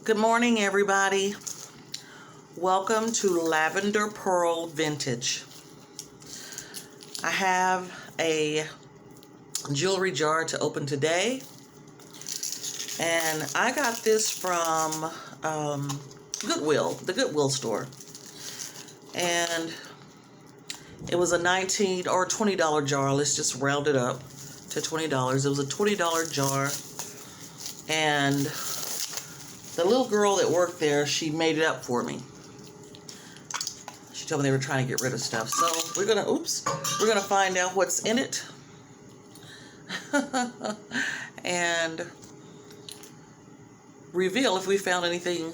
Good morning, everybody. Welcome to Lavender Pearl Vintage. I have a jewelry jar to open today, and I got this from Goodwill, the Goodwill store, and it was a $19 or $20 jar. Let's just round it up to $20. It was a $20 jar, and the little girl that worked there, she made it up for me. She told me they were trying to get rid of stuff. So we're gonna find out what's in it. And reveal if we found anything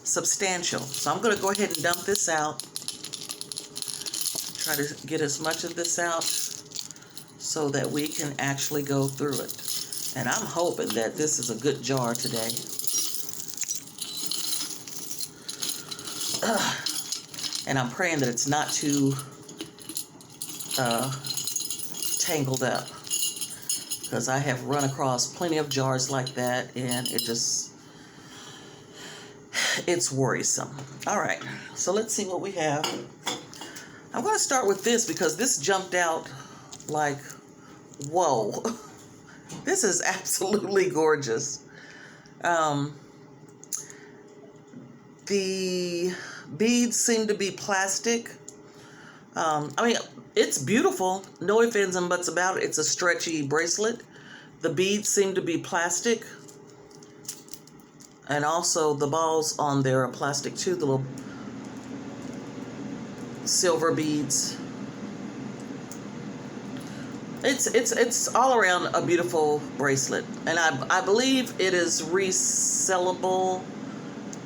substantial. So I'm gonna go ahead and dump this out. Try to get as much of this out so that we can actually go through it. And I'm hoping that this is a good jar today. And I'm praying that it's not too tangled up, because I have run across plenty of jars like that, and it's worrisome. All right, so let's see what we have. I'm going to start with this because this jumped out like, whoa. This is absolutely gorgeous. The beads seem to be plastic. I mean, it's beautiful. No ifs, ands, and buts about it. It's a stretchy bracelet. The beads seem to be plastic. And also the balls on there are plastic too. The little silver beads. It's all around a beautiful bracelet. And I believe it is resellable.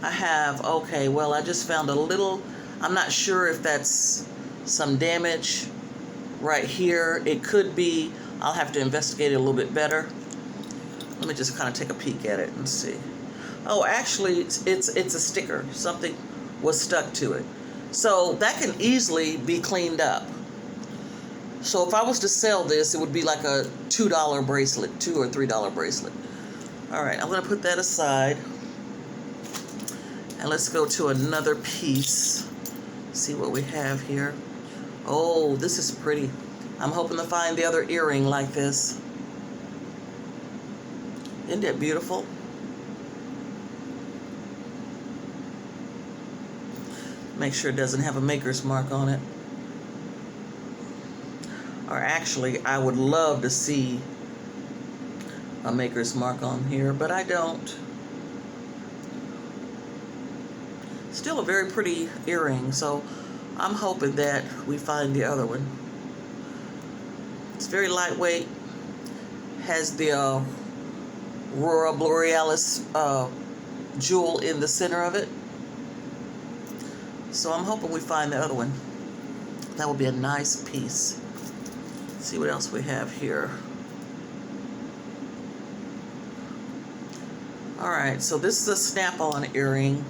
I just found a little, I'm not sure if that's some damage right here. It could be. I'll have to investigate it a little bit better. Let me just kind of take a peek at it and see. Oh, actually, it's a sticker. Something was stuck to it. So that can easily be cleaned up. So if I was to sell this, it would be like a $2 bracelet, $2 or $3 bracelet. All right, I'm going to put that aside. And let's go to another piece. See what we have here. Oh, this is pretty. I'm hoping to find the other earring like this. Isn't that beautiful? Make sure it doesn't have a maker's mark on it. Or actually, I would love to see a maker's mark on here, but I don't. Still a very pretty earring, so I'm hoping that we find the other one. It's very lightweight, has the Aurora Borealis jewel in the center of it. So I'm hoping we find the other one. That would be a nice piece. Let's see what else we have here. All right, so this is a snap-on earring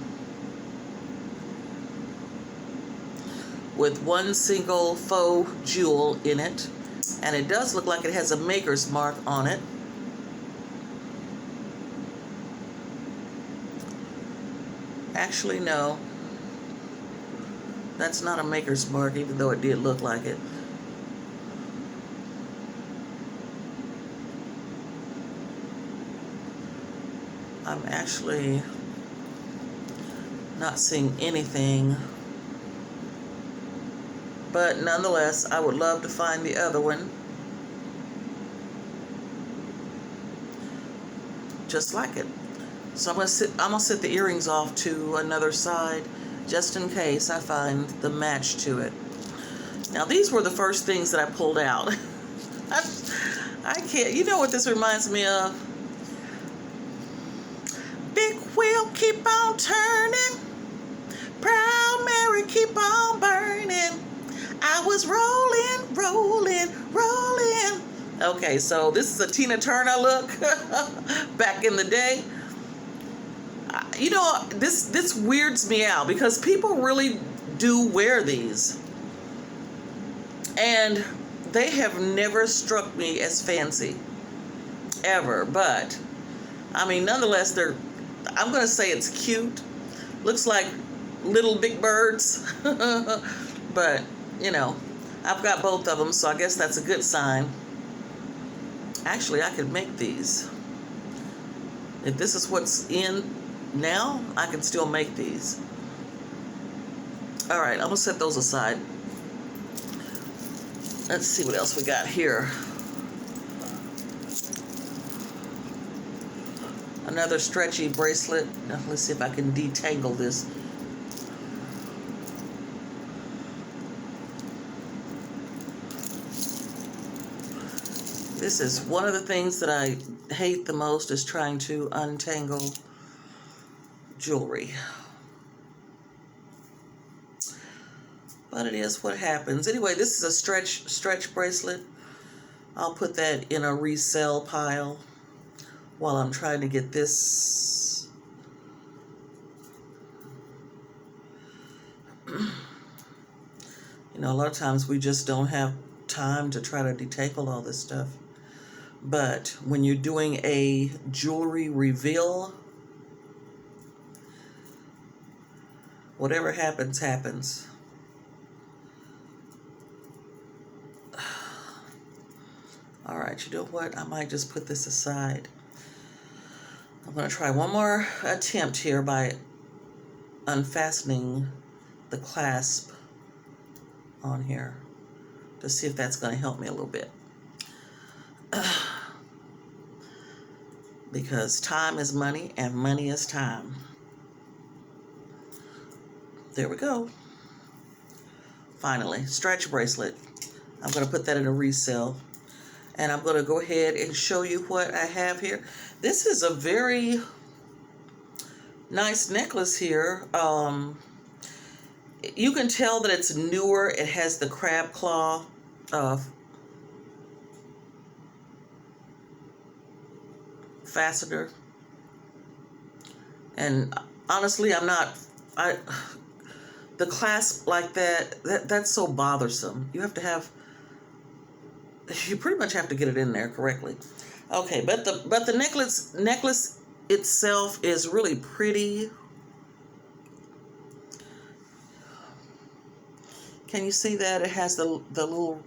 with one single faux jewel in it, and it does look like it has a maker's mark on it. Actually, no, that's not a maker's mark, even though it did look like it. I'm actually not seeing anything. But nonetheless, I would love to find the other one. Just like it. So I'm gonna set the earrings off to another side, just in case I find the match to it. Now these were the first things that I pulled out. I can't, you know what this reminds me of? Big wheel keep on turning, Proud Mary keep on burning. I was rolling, rolling, rolling. Okay, so this is a Tina Turner look back in the day. You know, this weirds me out because people really do wear these. And they have never struck me as fancy, ever. But, I mean, nonetheless, they're I'm going to say it's cute. Looks like little big birds. But, you know, I've got both of them, so I guess that's a good sign. Actually, I could make these. If this is what's in now, I can still make these. All right, I'm going to set those aside. Let's see what else we got here. Another stretchy bracelet. Now, let's see if I can detangle this. This is one of the things that I hate the most, is trying to untangle jewelry. But it is what happens. Anyway, this is a stretch bracelet. I'll put that in a resell pile while I'm trying to get this. You know, a lot of times we just don't have time to try to detangle all this stuff. But when you're doing a jewelry reveal, whatever happens, happens. All right, you know what? I might just put this aside. I'm going to try one more attempt here by unfastening the clasp on here to see if that's going to help me a little bit. Because time is money and money is time. There we go. Finally, stretch bracelet. I'm going to put that in a resell. And I'm going to go ahead and show you what I have here. This is a very nice necklace here. You can tell that it's newer. It has the crab claw fastener. And honestly, the clasp like that's so bothersome. You pretty much have to get it in there correctly. Okay, but the necklace itself is really pretty. Can you see that? It has the little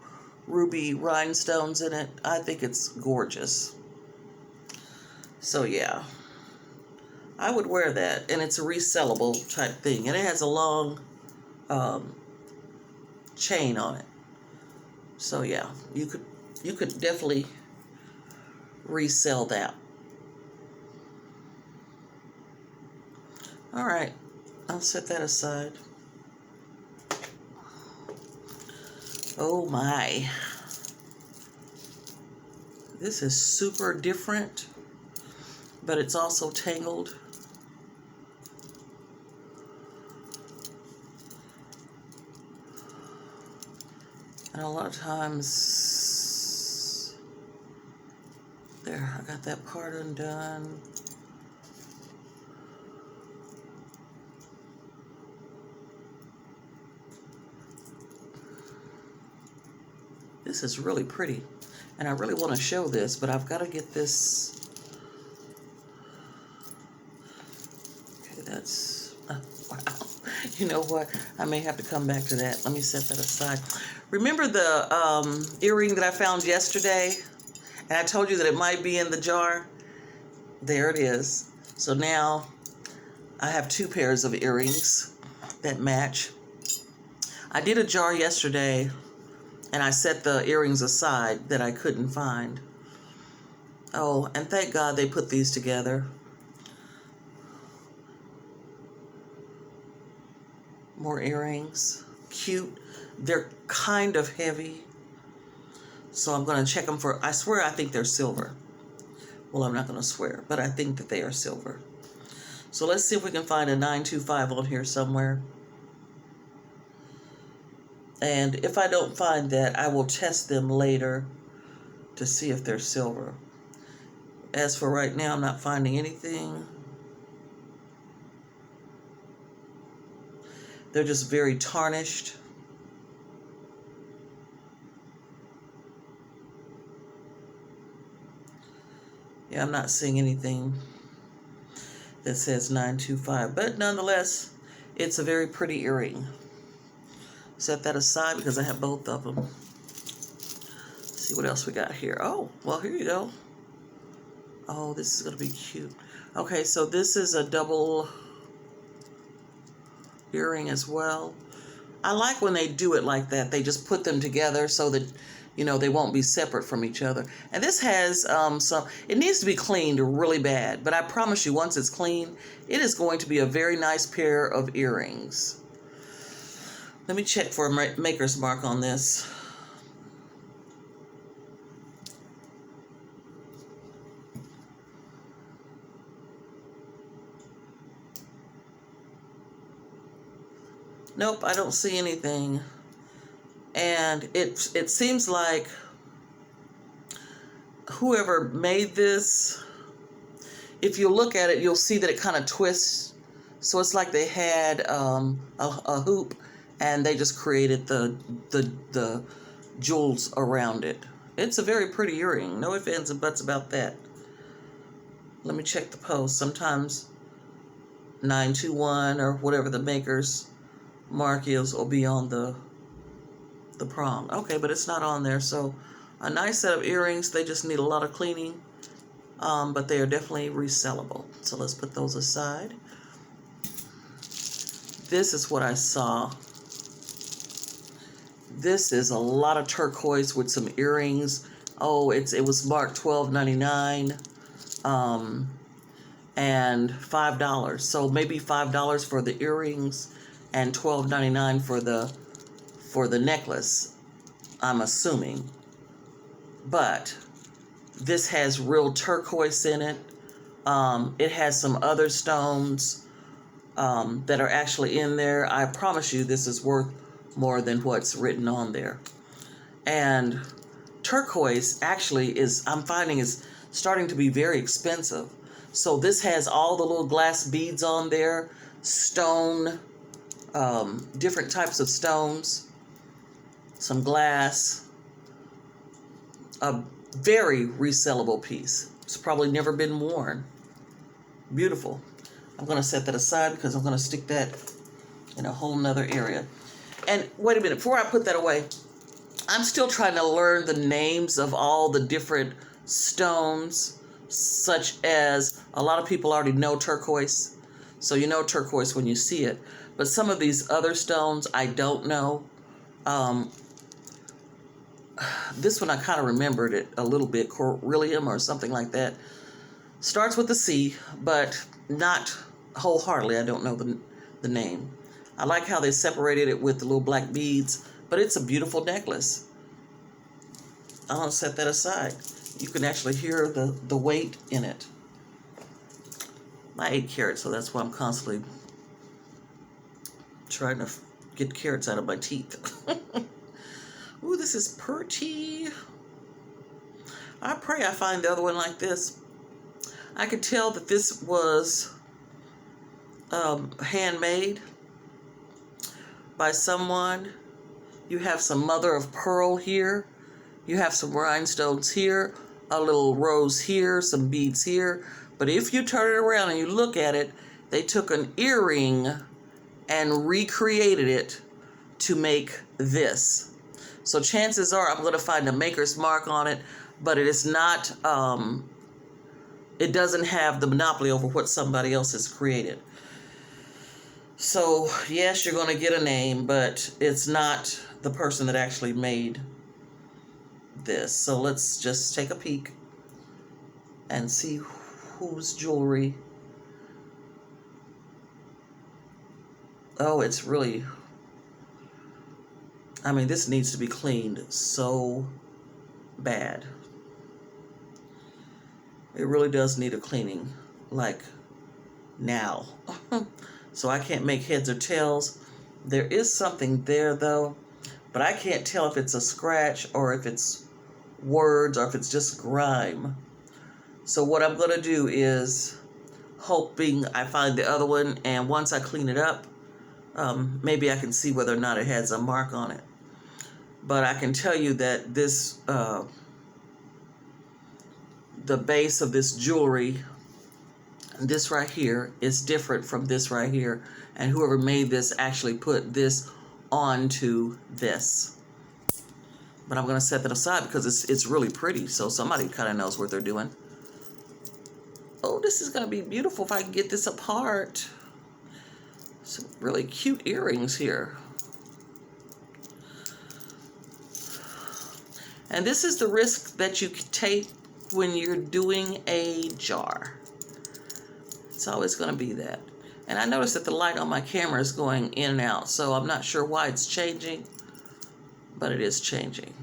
ruby rhinestones in it. I think it's gorgeous. So yeah, I would wear that, and it's a resellable type thing, and it has a long chain on it. So yeah, you could definitely resell that. All right, I'll set that aside. Oh my. This is super different, but it's also tangled. And a lot of times, there, I got that part undone. This is really pretty, and I really want to show this, but I've got to get this. Okay, that's, wow. You know what? I may have to come back to that. Let me set that aside. Remember the earring that I found yesterday? And I told you that it might be in the jar? There it is. So now I have two pairs of earrings that match. I did a jar yesterday, and I set the earrings aside that I couldn't find. Oh, and thank God they put these together. More earrings. Cute. They're kind of heavy. So I'm going to check them for, I swear I think they're silver. Well, I'm not going to swear, but I think that they are silver. So let's see if we can find a 925 on here somewhere. And if I don't find that, I will test them later to see if they're silver. As for right now, I'm not finding anything. They're just very tarnished. Yeah, I'm not seeing anything. that says 925. But nonetheless, it's a very pretty earring. Set that aside because I have both of them. Let's see what else we got here. Oh, well, here you go. Oh, this is going to be cute. Okay, so this is a double earring as well. I like when they do it like that. They just put them together so that, you know, they won't be separate from each other. And this has it needs to be cleaned really bad. But I promise you, once it's clean, it is going to be a very nice pair of earrings. Let me check for a maker's mark on this. Nope, I don't see anything. And it seems like whoever made this, if you look at it, you'll see that it kind of twists. So it's like they had a hoop and they just created the jewels around it. It's a very pretty earring. No ifs, ands, and buts about that. Let me check the post. Sometimes 921 or whatever the maker's mark is will be on the prong. Okay, but it's not on there. So a nice set of earrings. They just need a lot of cleaning, but they are definitely resellable. So let's put those aside. This is what I saw. This is a lot of turquoise with some earrings. Oh, it was marked $12.99 and $5. So maybe $5 for the earrings and $12.99 for the necklace, I'm assuming. But this has real turquoise in it. It has some other stones that are actually in there. I promise you this is worth more than what's written on there. And turquoise actually I'm finding is starting to be very expensive. So this has all the little glass beads on there, stone, different types of stones, some glass, a very resellable piece. It's probably never been worn. Beautiful. I'm going to set that aside because I'm going to stick that in a whole nother area. And wait a minute, before I put that away, I'm still trying to learn the names of all the different stones, such as a lot of people already know turquoise. So you know turquoise when you see it. But some of these other stones I don't know. This one I kind of remembered it a little bit, Coryllium or something like that. Starts with a C, but not wholeheartedly. I don't know the name. I like how they separated it with the little black beads, but it's a beautiful necklace. I'll set that aside. You can actually hear the weight in it. I ate carrots, so that's why I'm constantly trying to get carrots out of my teeth. Ooh, this is pretty. I pray I find the other one like this. I could tell that this was handmade by someone. You have some mother of pearl here. You have some rhinestones here, a little rose here, some beads here. But if you turn it around and you look at it, they took an earring and recreated it to make this. So chances are I'm going to find a maker's mark on it, but it is not, it doesn't have the monopoly over what somebody else has created. So yes, you're going to get a name, but it's not the person that actually made this. So let's just take a peek and see whose jewelry. Oh, it's really, I mean, this needs to be cleaned so bad. It really does need a cleaning, like now. So I can't make heads or tails. There is something there though, but I can't tell if it's a scratch or if it's words or if it's just grime. So what I'm going to do is, hoping I find the other one, and once I clean it up, maybe I can see whether or not it has a mark on it. But I can tell you that this, the base of this jewelry, this right here is different from this right here, and whoever made this actually put this onto this. But I'm going to set that aside because it's really pretty, so somebody kind of knows what they're doing. Oh, this is going to be beautiful if I can get this apart. Some really cute earrings here. And this is the risk that you take when you're doing a jar. It's always going to be that. And I noticed that the light on my camera is going in and out, so I'm not sure why it's changing, but it is changing.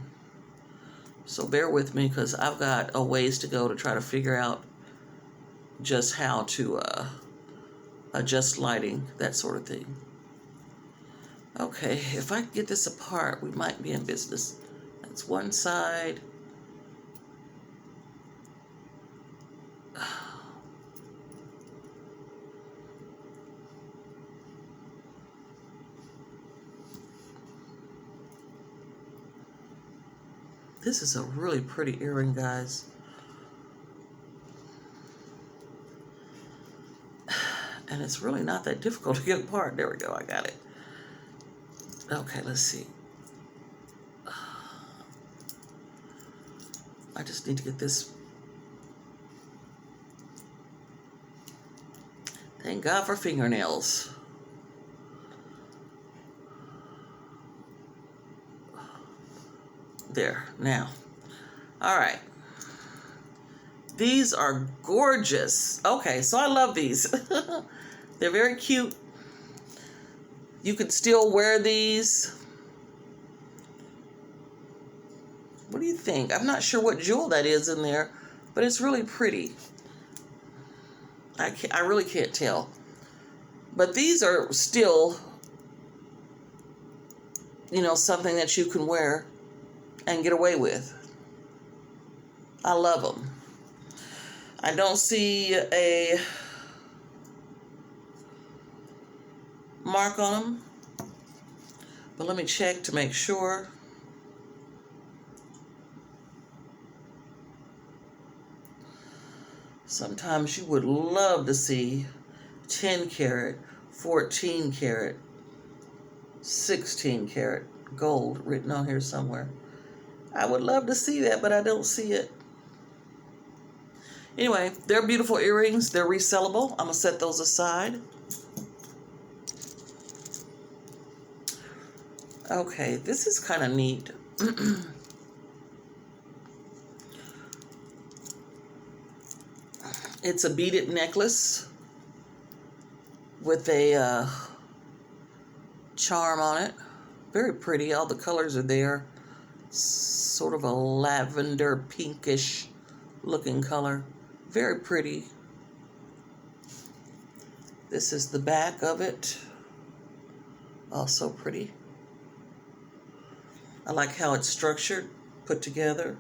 So bear with me because I've got a ways to go to try to figure out just how to adjust lighting, that sort of thing. Okay, if I can get this apart, we might be in business. That's one side. This is a really pretty earring, guys. And it's really not that difficult to get apart. There we go, I got it. Okay, let's see. I just need to get this. Thank God for fingernails. There, now. All right. These are gorgeous. Okay, so I love these. They're very cute. You could still wear these. What do you think? I'm not sure what jewel that is in there, but it's really pretty. I really can't tell. But these are still, you know, something that you can wear and get away with. I love them. I don't see a mark on them, but let me check to make sure. Sometimes you would love to see 10 karat, 14 karat, 16 karat gold written on here somewhere. I would love to see that, but I don't see it. Anyway, they're beautiful earrings. They're resellable. I'm going to set those aside. Okay, this is kind of neat. It's a beaded necklace with a charm on it. Very pretty. All the colors are there. Sort of a lavender pinkish looking color. Very pretty. This is the back of it. Also pretty. I like how it's structured, put together.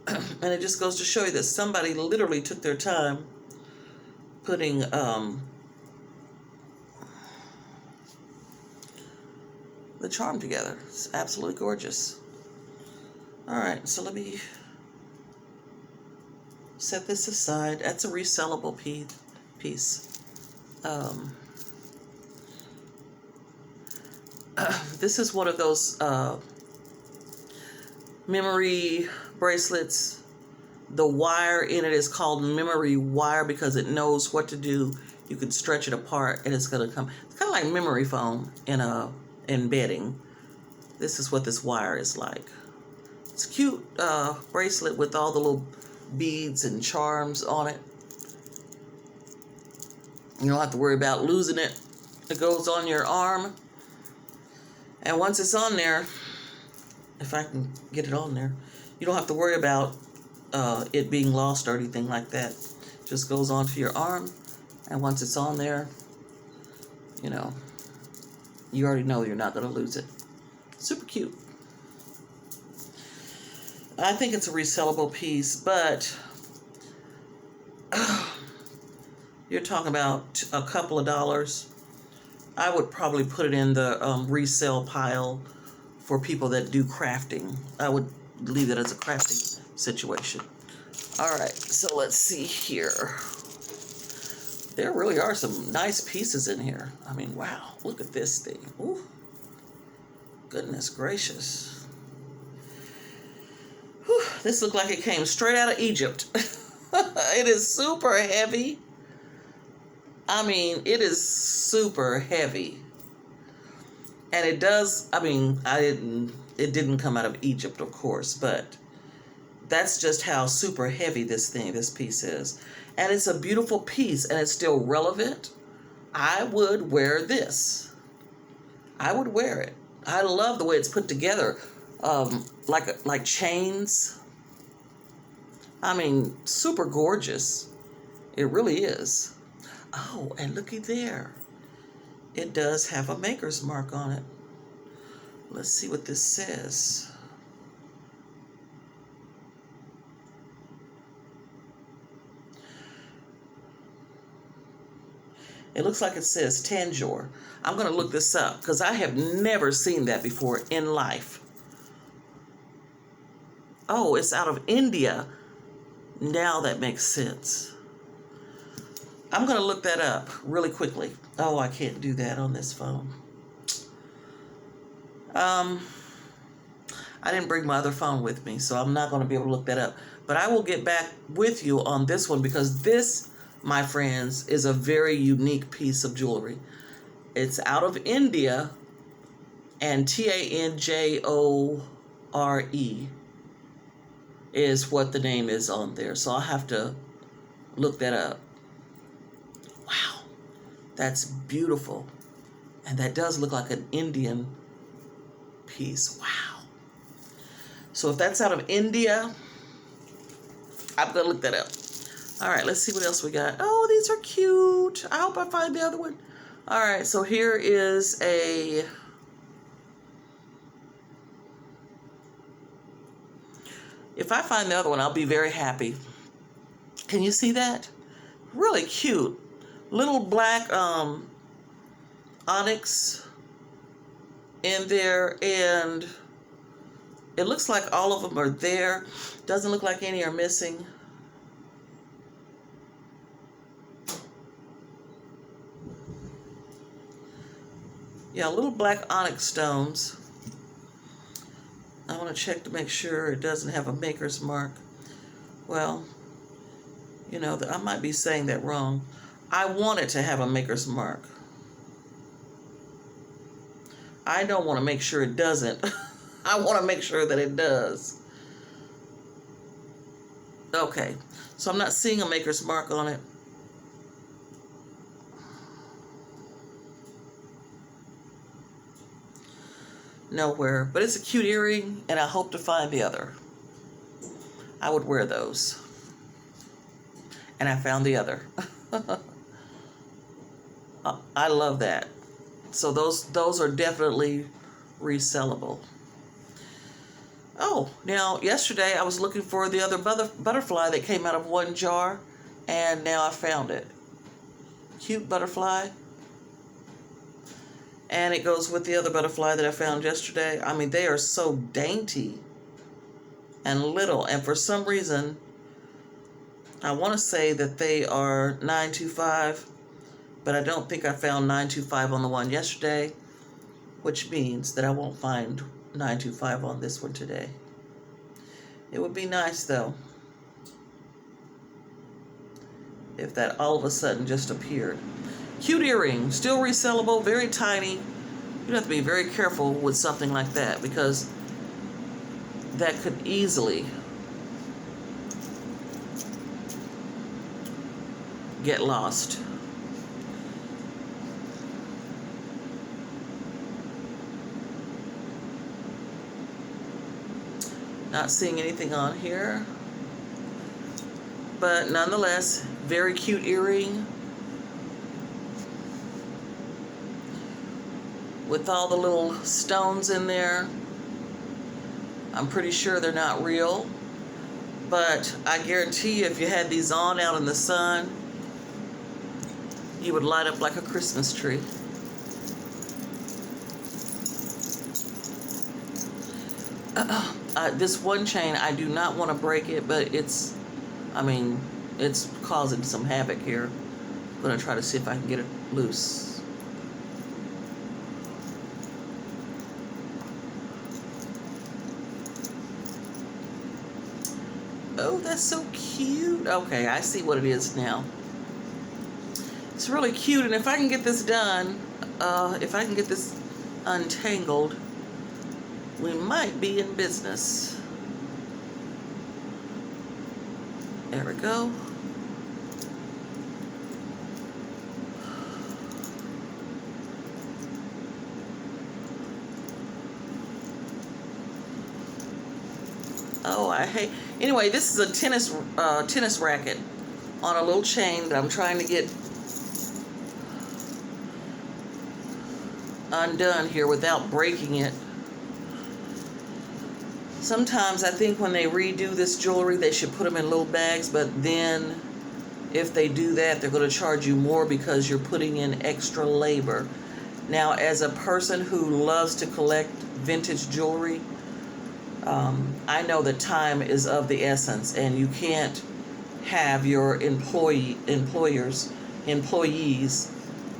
And it just goes to show you that somebody literally took their time putting the charm together. It's absolutely gorgeous. All right, so let me set this aside. That's a resellable piece. This is one of those memory bracelets. The wire in it is called memory wire because it knows what to do. You can stretch it apart and it's going to come. It's kind of like memory foam in bedding. This is what this wire is like. It's a cute bracelet with all the little beads and charms on it. You don't have to worry about losing it. It goes on your arm. And once it's on there, if I can get it on there, you don't have to worry about it being lost or anything like that. It just goes onto your arm. And once it's on there, you know, you already know you're not going to lose it. Super cute. I think it's a resellable piece, but you're talking about a couple of dollars. I would probably put it in the resale pile for people that do crafting. I would leave it as a crafting situation. All right, so let's see here. There really are some nice pieces in here. I mean, wow, look at this thing. Ooh, goodness gracious. Whew, this looked like it came straight out of Egypt. It is super heavy. I mean, it is super heavy. And it does, I mean, it didn't come out of Egypt, of course, but that's just how super heavy this piece is. And it's a beautiful piece, and it's still relevant. I would wear this. I would wear it. I love the way it's put together, like chains. I mean, super gorgeous. It really is. Oh, and looky there. It does have a maker's mark on it. Let's see what this says. It looks like it says Tanjore. I'm going to look this up because I have never seen that before in life. Oh, it's out of India. Now that makes sense. I'm going to look that up really quickly. Oh, I can't do that on this phone. I didn't bring my other phone with me, so I'm not going to be able to look that up. But I will get back with you on this one because this, my friends, is a very unique piece of jewelry. It's out of India, and Tanjore is what the name is on there. So I'll have to look that up. Wow, that's beautiful. And that does look like an Indian piece. Wow. So if that's out of India, I'm going to look that up. All right, let's see what else we got. Oh, these are cute. I hope I find the other one. All right, so here is a... If I find the other one, I'll be very happy. Can you see that? Really cute. Little black onyx in there, and it looks like all of them are there. Doesn't look like any are missing. Yeah, little black onyx stones. I want to check to make sure it doesn't have a maker's mark. Well, you know, I might be saying that wrong. I want it to have a maker's mark. I don't want to make sure it doesn't. I want to make sure that it does. Okay, so I'm not seeing a maker's mark on it. Nowhere, but it's a cute earring, and I hope to find the other. I would wear those. And I found the other. I love that. So those are definitely resellable. Oh, now yesterday I was looking for the other butterfly that came out of one jar, and now I found it. Cute butterfly. And it goes with the other butterfly that I found yesterday. I mean, they are so dainty and little. And for some reason, I want to say that they are 925, but I don't think I found 925 on the one yesterday, which means that I won't find 925 on this one today. It would be nice, though, if that all of a sudden just appeared. Cute earring, still resellable, very tiny. You have to be very careful with something like that because that could easily get lost. Not seeing anything on here, but nonetheless, very cute earring. With all the little stones in there. I'm pretty sure they're not real, but I guarantee you if you had these on out in the sun, you would light up like a Christmas tree. This one chain, I do not want to break it, but it's I mean, it's causing some havoc here. I'm going to try to see if I can get it loose. Oh, that's so cute. Okay, I see what it is now. It's really cute, and if I can get this done, if I can get this untangled, we might be in business. There we go. Oh, I hate. Anyway, this is a tennis racket on a little chain that I'm trying to get undone here without breaking it. Sometimes I think when they redo this jewelry, they should put them in little bags, but then if they do that, they're going to charge you more because you're putting in extra labor. Now, as a person who loves to collect vintage jewelry, I know that time is of the essence, and you can't have your employees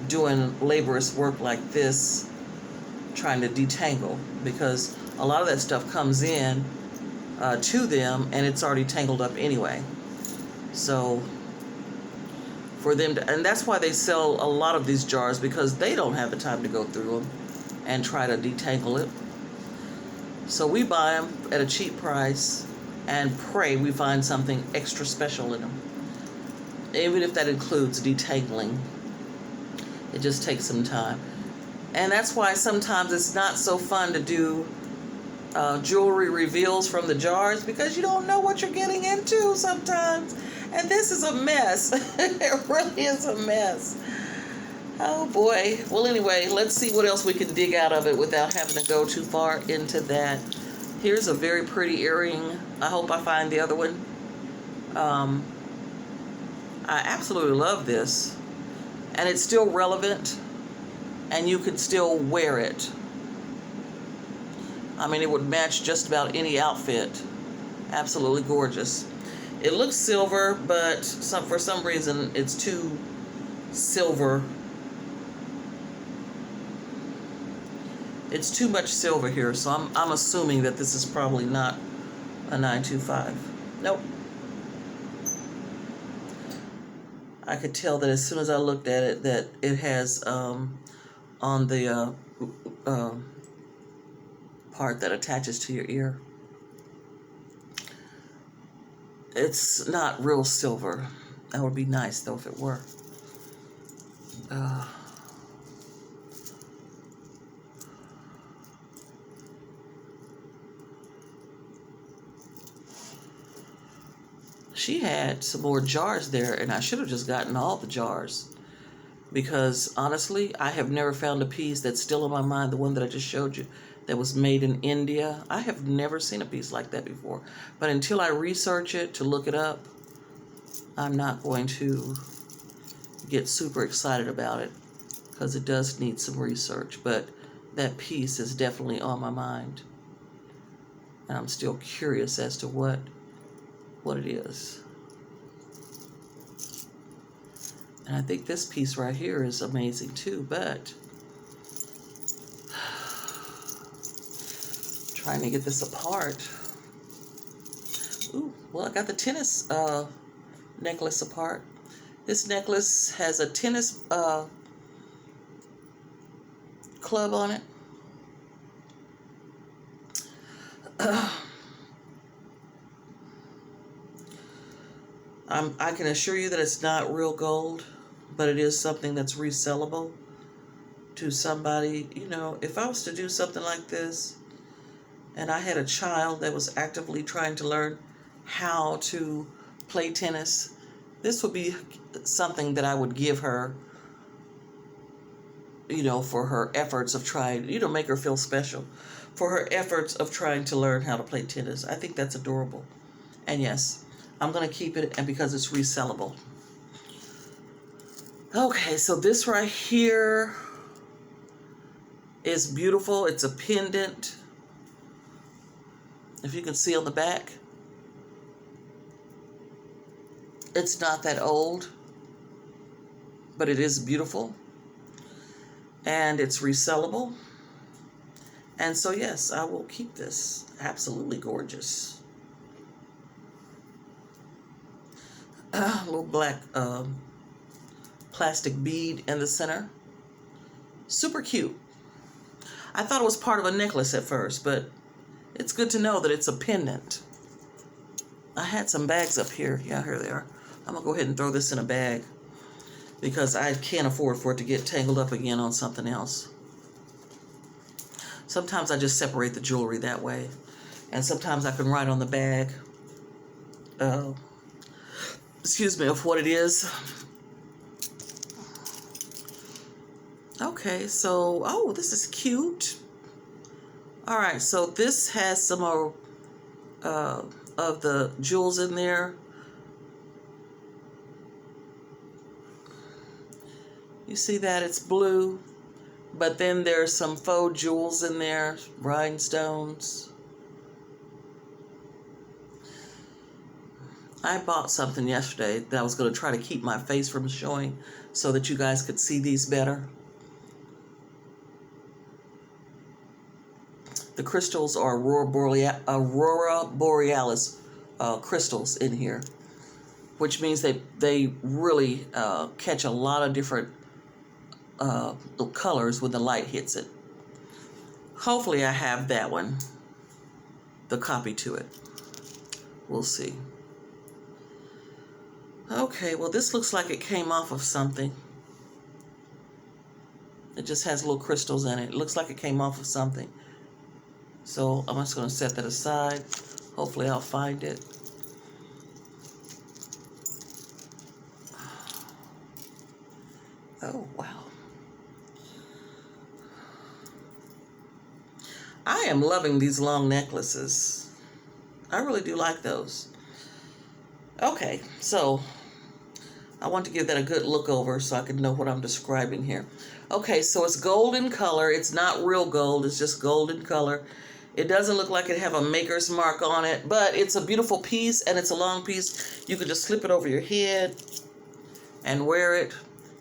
doing laborious work like this, trying to detangle, because a lot of that stuff comes in to them and it's already tangled up anyway. So for them to, and that's why they sell a lot of these jars, because they don't have the time to go through them and try to detangle it. So we buy them at a cheap price and pray we find something extra special in them, even if that includes detangling. It just takes some time. And that's why sometimes it's not so fun to do jewelry reveals from the jars, because you don't know what you're getting into sometimes. And this is a mess. It really is a mess. Oh boy. Well, anyway, let's see what else we can dig out of it without having to go too far into that. Here's a very pretty earring. I hope I find the other one. I absolutely love this. And it's still relevant, and you could still wear it. I mean, it would match just about any outfit. Absolutely gorgeous. It looks silver, but for some reason it's too silver. It's too much silver here, so I'm assuming that this is probably not a 925. Nope. I could tell that as soon as I looked at it that it has on the part that attaches to your ear, it's not real silver. That would be nice though if it were. She had some more jars there, and I should have just gotten all the jars, because honestly, I have never found a piece that's still in my mind, the one that I just showed you, that was made in India. I have never seen a piece like that before. But until I research it to look it up, I'm not going to get super excited about it, because it does need some research. But that piece is definitely on my mind, and I'm still curious as to what it is. And I think this piece right here is amazing too, but trying to get this apart. Ooh, well, I got the tennis necklace apart. This necklace has a tennis club on it. I can assure you that it's not real gold, but it is something that's resellable to somebody. You know, if I was to do something like this and I had a child that was actively trying to learn how to play tennis, this would be something that I would give her, you know, for her efforts of trying, you know, make her feel special for her efforts of trying to learn how to play tennis. I think that's adorable. And yes, I'm going to keep it, and because it's resellable. Okay, so this right here is beautiful. It's a pendant. If you can see on the back. It's not that old, but it is beautiful. And it's resellable. And so, yes, I will keep this. Absolutely gorgeous. Little black plastic bead in the center. Super cute. I thought it was part of a necklace at first, but it's good to know that it's a pendant. I had some bags up here. Yeah, here they are. I'm going to go ahead and throw this in a bag because I can't afford for it to get tangled up again on something else. Sometimes I just separate the jewelry that way. And sometimes I can write on the bag, of what it is. Okay, so, oh, this is cute. All right, so this has some more of the jewels in there. You see that? It's blue. But then there's some faux jewels in there, rhinestones. I bought something yesterday that I was going to try to keep my face from showing so that you guys could see these better. The crystals are Aurora Borealis crystals in here, which means they really catch a lot of different colors when the light hits it. Hopefully I have that one, the copy to it. We'll see. Okay, well, this looks like it came off of something. It just has little crystals in it. It looks like it came off of something. So I'm just going to set that aside. Hopefully I'll find it. Oh, wow. I am loving these long necklaces. I really do like those. Okay, so I want to give that a good look over so I can know what I'm describing here. Okay, so it's golden color. It's not real gold. It's just golden color. It doesn't look like it have a maker's mark on it, but it's a beautiful piece and it's a long piece. You can just slip it over your head and wear it.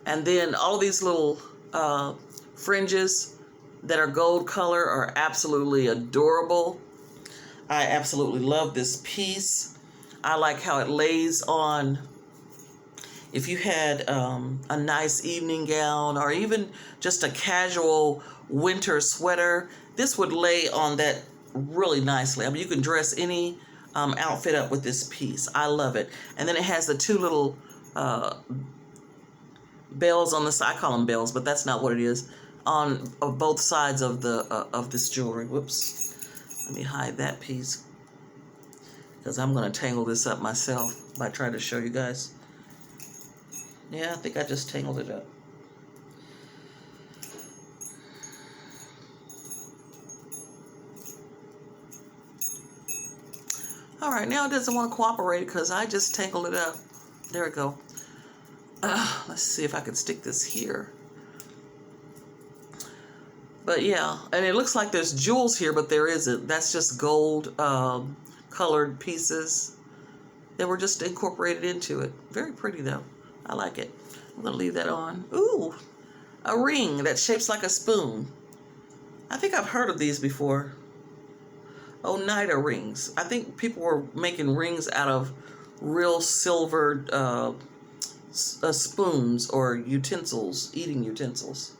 And then all of these little fringes that are gold color are absolutely adorable. I absolutely love this piece. I like how it lays on. If you had a nice evening gown or even just a casual winter sweater, this would lay on that really nicely. I mean, you can dress any outfit up with this piece. I love it. And then it has the two little bells on the side. I call them bells, but that's not what it is. On both sides of the of this jewelry. Whoops. Let me hide that piece because I'm going to tangle this up myself by trying to show you guys. Yeah, I think I just tangled it up. All right, now it doesn't want to cooperate because I just tangled it up. There we go. Let's see if I can stick this here. But yeah, and it looks like there's jewels here, but there isn't. That's just gold colored pieces that were just incorporated into it. Very pretty though. I like it. I'm going to leave that on. Ooh, a ring that shapes like a spoon. I think I've heard of these before. Oneida rings. I think people were making rings out of real silvered spoons or utensils, eating utensils.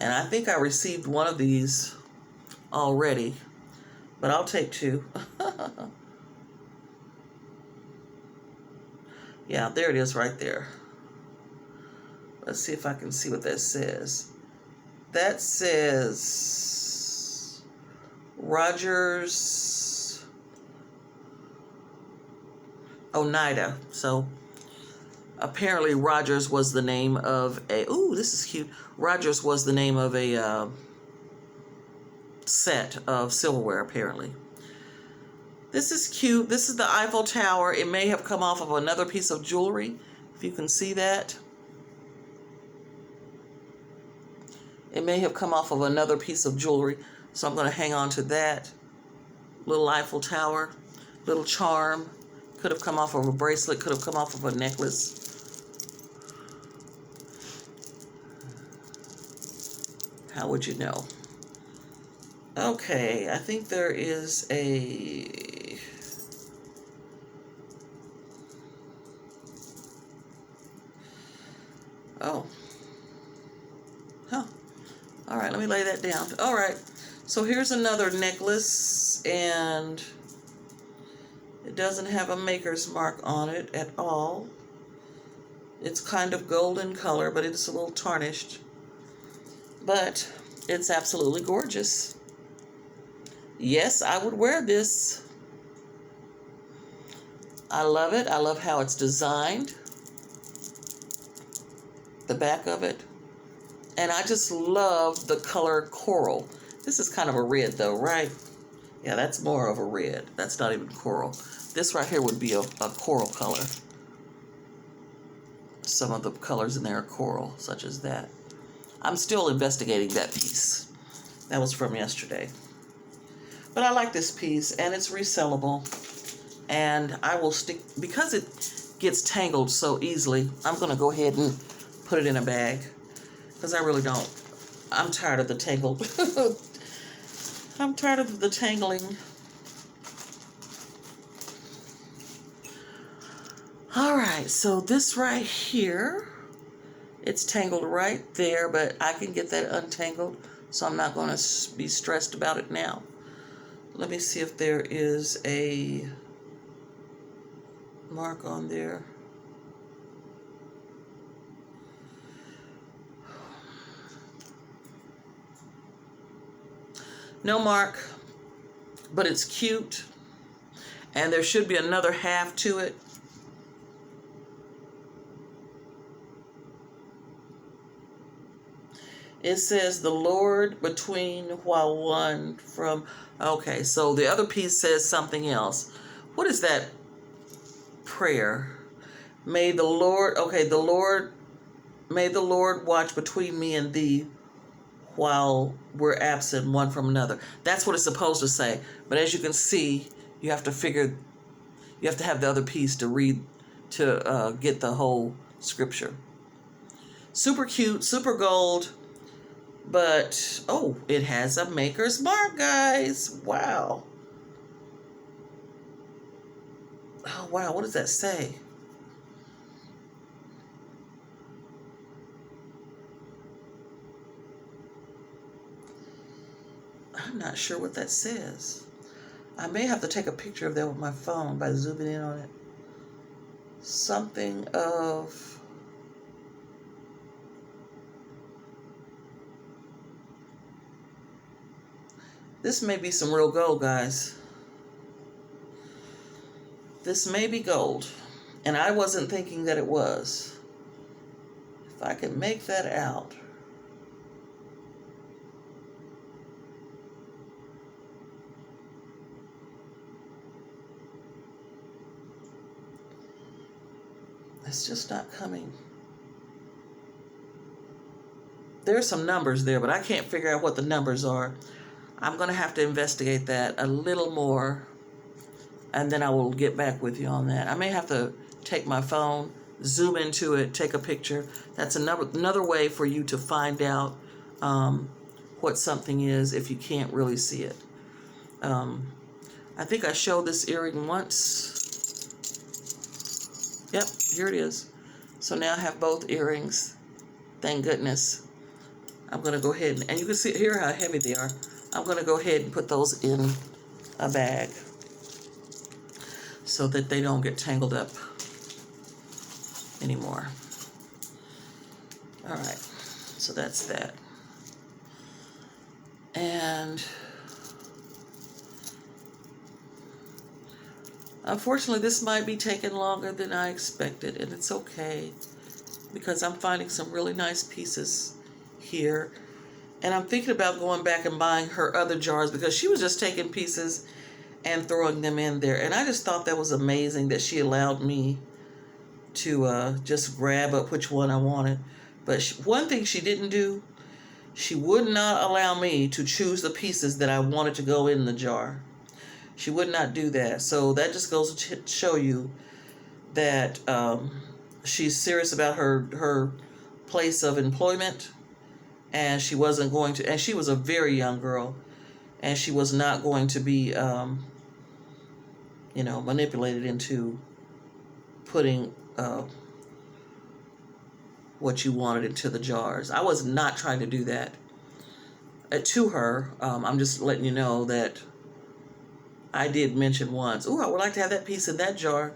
And I think I received one of these already, but I'll take two. Yeah, there it is right there. Let's see if I can see what that says. That says Rogers Oneida. So apparently Rogers was the name of a, ooh, this is cute. Rogers was the name of a set of silverware, apparently. This is cute. This is the Eiffel Tower. It may have come off of another piece of jewelry, if you can see that. It may have come off of another piece of jewelry, so I'm going to hang on to that. Little Eiffel Tower, little charm. Could have come off of a bracelet, could have come off of a necklace. How would you know? Okay, I think there is a... Oh. Huh. All right, let me lay that down. All right, so here's another necklace, and it doesn't have a maker's mark on it at all. It's kind of golden color, but it's a little tarnished. But it's absolutely gorgeous. Yes, I would wear this. I love it. I love how it's designed. The back of it. And I just love the color coral. This is kind of a red though, right? Yeah, that's more of a red. That's not even coral. This right here would be a coral color. Some of the colors in there are coral, such as that. I'm still investigating that piece. That was from yesterday. But I like this piece, and it's resellable. And I will stick, because it gets tangled so easily, I'm going to go ahead and put it in a bag. Because I really don't. I'm tired of the tangle. I'm tired of the tangling. All right, so this right here, it's tangled right there, but I can get that untangled, so I'm not going to be stressed about it now. Let me see if there is a mark on there. No mark, but it's cute, and there should be another half to it. It says the Lord between while one from... Okay, so the other piece says something else. What is that prayer? May the Lord... Okay, the Lord... May the Lord watch between me and thee while we're absent one from another. That's what it's supposed to say. But as you can see, you have to figure... You have to have the other piece to read, to get the whole scripture. Super cute, super gold. But, oh, it has a maker's mark, guys. Wow. Oh, wow. What does that say? I'm not sure what that says. I may have to take a picture of that with my phone by zooming in on it. Something of... This may be some real gold, guys. This may be gold. And I wasn't thinking that it was. If I can make that out. It's just not coming. There's some numbers there, but I can't figure out what the numbers are. I'm going to have to investigate that a little more, and then I will get back with you on that. I may have to take my phone, zoom into it, take a picture. That's another way for you to find out what something is if you can't really see it. I think I showed this earring once. Yep, here it is. So now I have both earrings. Thank goodness. I'm going to go ahead and you can see here how heavy they are. I'm going to go ahead and put those in a bag so that they don't get tangled up anymore. All right, so that's that. And unfortunately, this might be taking longer than I expected, and it's okay because I'm finding some really nice pieces here. And I'm thinking about going back and buying her other jars because she was just taking pieces and throwing them in there. And I just thought that was amazing that she allowed me to just grab up which one I wanted. But one thing she didn't do, she would not allow me to choose the pieces that I wanted to go in the jar. She would not do that. So that just goes to show you that she's serious about her place of employment, and she wasn't going to, and she was a very young girl, and she was not going to be manipulated into putting what you wanted into the jars. I was not trying to do that to her. I'm just letting you know that I did mention once, I would like to have that piece in that jar.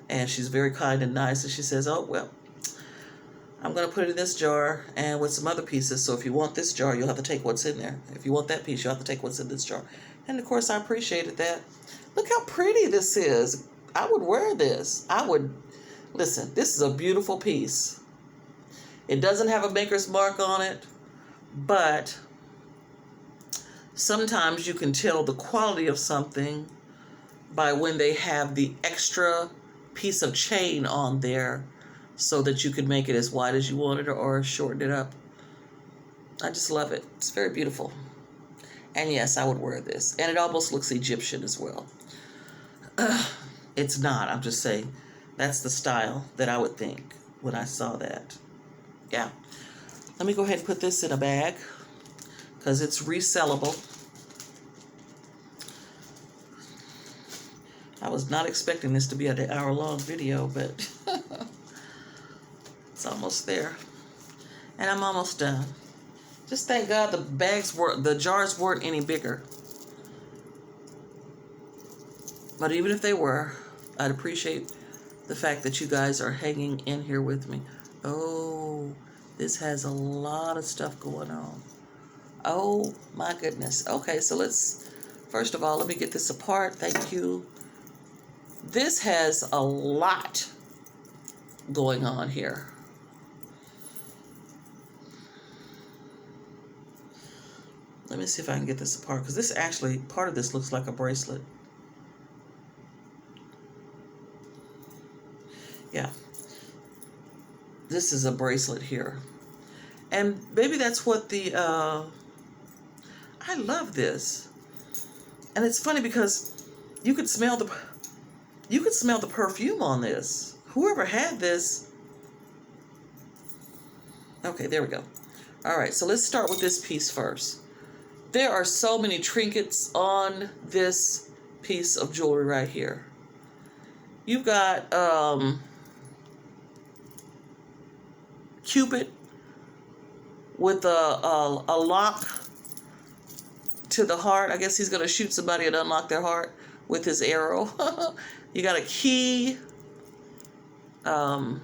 And she's very kind and nice. And she says, oh, well, I'm going to put it in this jar and with some other pieces. So if you want this jar, you'll have to take what's in there. If you want that piece, you'll have to take what's in this jar. And of course, I appreciated that. Look how pretty this is. I would wear this. Listen, this is a beautiful piece. It doesn't have a maker's mark on it, but sometimes you can tell the quality of something by when they have the extra piece of chain on there so that you could make it as wide as you wanted or shorten it up. I just love it. It's very beautiful. And yes, I would wear this. And it almost looks Egyptian as well. It's not. I'm just saying that's the style that I would think when I saw that. Yeah. Let me go ahead and put this in a bag because it's resellable. I was not expecting this to be an hour-long video, but it's almost there. And I'm almost done. Just thank God the jars weren't any bigger. But even if they were, I'd appreciate the fact that you guys are hanging in here with me. Oh, this has a lot of stuff going on. Oh, my goodness. Okay, so first of all, let me get this apart. Thank you. This has a lot going on here. Let me see if I can get this apart, because this actually, part of this looks like a bracelet. Yeah. This is a bracelet here. And maybe that's what I love this. And it's funny because you could smell the perfume on this. Whoever had this. Okay, there we go. All right, so let's start with this piece first. There are so many trinkets on this piece of jewelry right here. You've got Cupid with a lock to the heart. I guess he's going to shoot somebody and unlock their heart with his arrow. You got a key that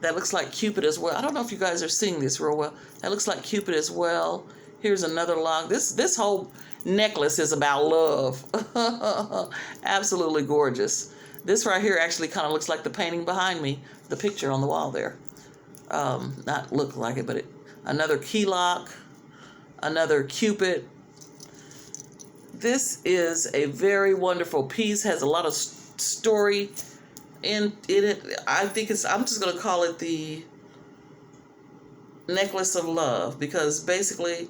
looks like Cupid as well. I don't know if you guys are seeing this real well. That looks like Cupid as well. Here's another lock. This whole necklace is about love. Absolutely gorgeous. This right here actually kind of looks like the painting behind me, the picture on the wall there. Not look like it, but another key lock, another Cupid. This is a very wonderful piece. Has a lot of story in it. I think I'm just going to call it the necklace of love, because basically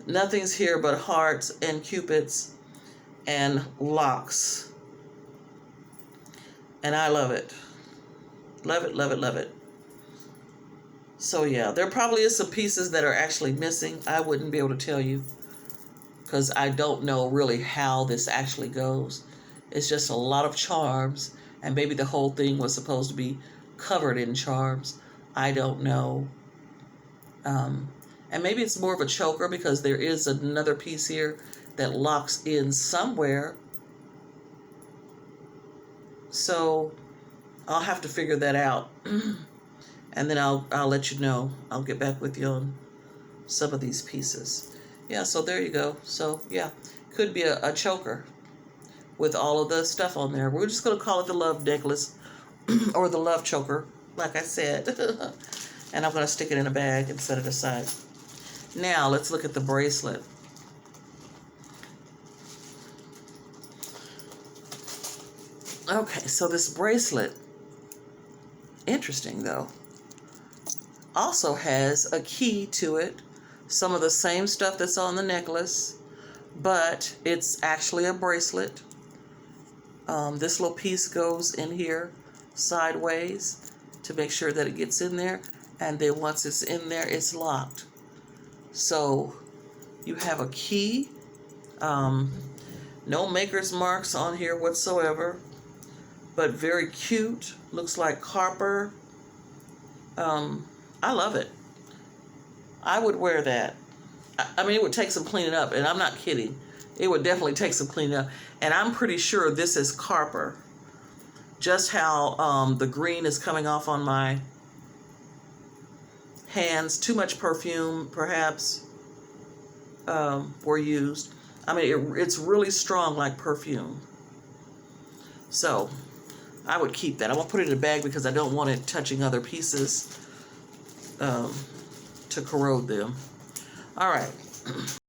nothing's here but hearts and Cupids and locks. And I love it. Love it, love it, love it. So yeah, there probably is some pieces that are actually missing. I wouldn't be able to tell you, because I don't know really how this actually goes. It's just a lot of charms, and maybe the whole thing was supposed to be covered in charms. I don't know. And maybe it's more of a choker, because there is another piece here that locks in somewhere. So I'll have to figure that out. And then I'll let you know. I'll get back with you on some of these pieces. Yeah, so there you go. So yeah, could be a choker with all of the stuff on there. We're just going to call it the love necklace or the love choker, like I said. And I'm going to stick it in a bag and set it aside. Now let's look at the bracelet. Okay, so this bracelet, interesting though, also has a key to it. Some of the same stuff that's on the necklace, but it's actually a bracelet. This little piece goes in here sideways to make sure that it gets in there, and then once it's in there, it's locked. So you have a key, no maker's marks on here whatsoever, but very cute, looks like copper. I love it. I would wear that. I mean, it would take some cleaning up, and I'm not kidding. It would definitely take some cleaning up. And I'm pretty sure this is copper. Just how the green is coming off on my hands. Too much perfume, perhaps, were used. I mean, it's really strong like perfume. So I would keep that. I won't put it in a bag because I don't want it touching other pieces to corrode them. All right.